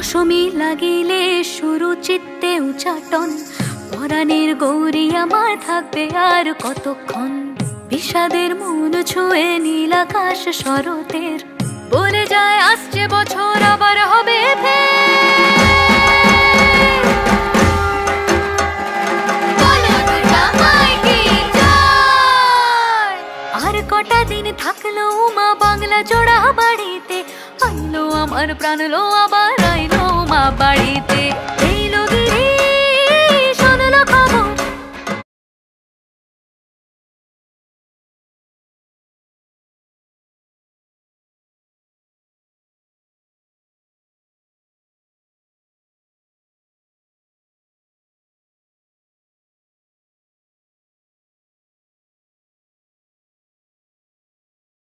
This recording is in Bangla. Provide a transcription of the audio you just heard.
দশমী লাগিলে শুরু চিত্তে উচাটন, পরাণের গৌরী আমার থাকবে আর কতক্ষণ। বিষাদের মন ছুঁয়ে নীল আকাশ শরতের, বলে যায় আসছে বছর আবার হবে আর কটা দিন থাকলো মা বাংলা জোড়া বাড়িতে, আইলো আমার প্রাণ লো আবার আইলো মা বাড়িতে।